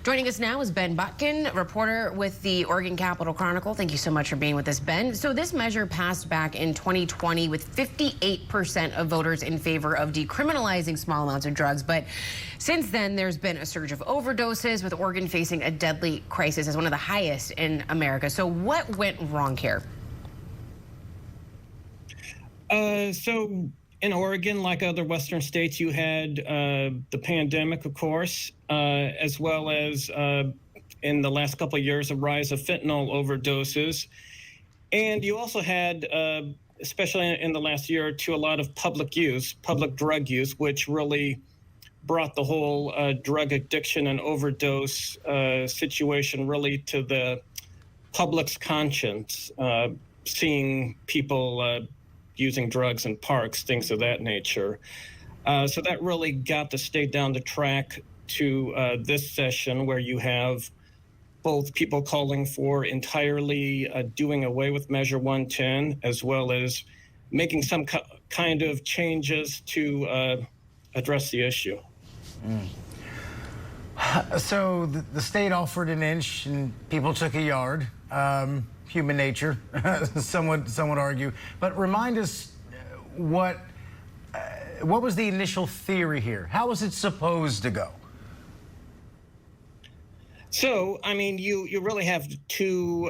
Joining us now is Ben Botkin, reporter with the Oregon Capital Chronicle. Thank you so much for being with us, Ben. So this measure passed back in 2020 with 58% of voters in favor of decriminalizing small amounts of drugs. But since then, there's been a surge of overdoses, with Oregon facing a deadly crisis as one of the highest in America. So what went wrong here? So in Oregon, like other Western states, you had the pandemic, of course, as well as in the last couple of years, a rise of fentanyl overdoses. And you also had, especially in the last year or two, a lot of public drug use, which really brought the whole drug addiction and overdose situation really to the public's conscience, seeing people using drugs in parks, things of that nature. So that really got the state down the track to this session, where you have both people calling for entirely doing away with Measure 110, as well as making some kind of changes to address the issue. So the state offered an inch and people took a yard. Human nature, some would argue. But remind us what was the initial theory here? How was it supposed to go? So, I mean, you really have two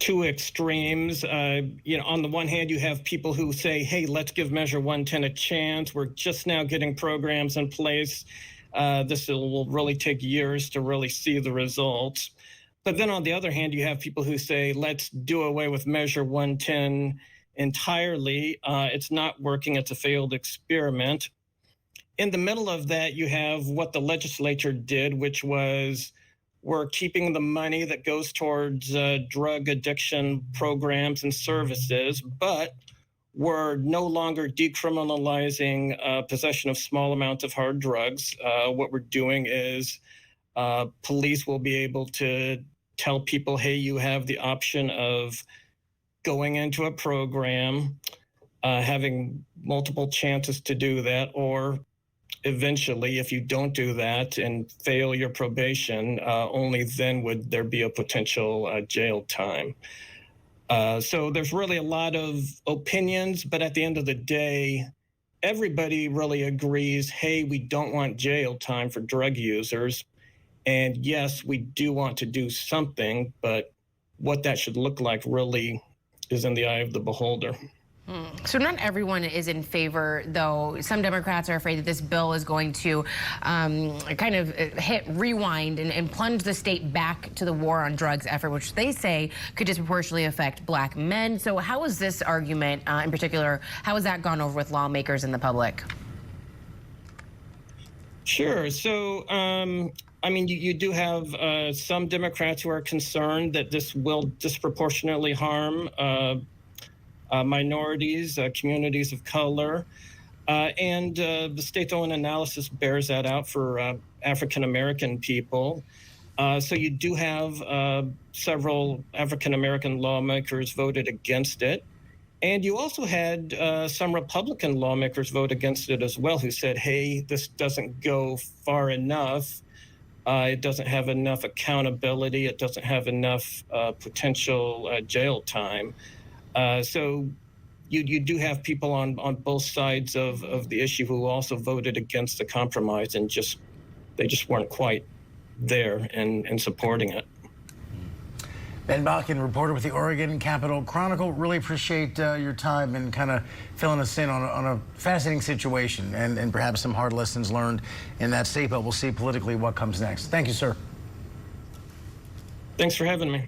extremes. On the one hand, you have people who say, hey, let's give Measure 110 a chance. We're just now getting programs in place. This will really take years to really see the results. But then on the other hand, you have people who say, let's do away with Measure 110 entirely. It's not working. It's a failed experiment. In the middle of that, you have what the legislature did, which was we're keeping the money that goes towards drug addiction programs and services, but we're no longer decriminalizing possession of small amounts of hard drugs. What we're doing is police will be able to tell people, hey, you have the option of going into a program, having multiple chances to do that, or eventually, if you don't do that and fail your probation, only then would there be a potential jail time. So there's really a lot of opinions, but at the end of the day, everybody really agrees, hey, we don't want jail time for drug users. And yes, we do want to do something, but what that should look like really is in the eye of the beholder. So not everyone is in favor, though. Some Democrats are afraid that this bill is going to kind of hit rewind and plunge the state back to the war on drugs effort, which they say could disproportionately affect black men. So how is this argument in particular, how has that gone over with lawmakers and the public? Sure. So, I mean, you do have some Democrats who are concerned that this will disproportionately harm minorities, communities of color, and the state's own analysis bears that out for African-American people. So you do have several African-American lawmakers voted against it. And you also had some Republican lawmakers vote against it as well, who said, hey, this doesn't go far enough. It doesn't have enough accountability. It doesn't have enough potential jail time. So you do have people on both sides of the issue who also voted against the compromise, and they just weren't quite there in supporting it. Ben Botkin, reporter with the Oregon Capital Chronicle. Really appreciate your time and kind of filling us in on a fascinating situation and perhaps some hard lessons learned in that state, but we'll see politically what comes next. Thank you, sir. Thanks for having me.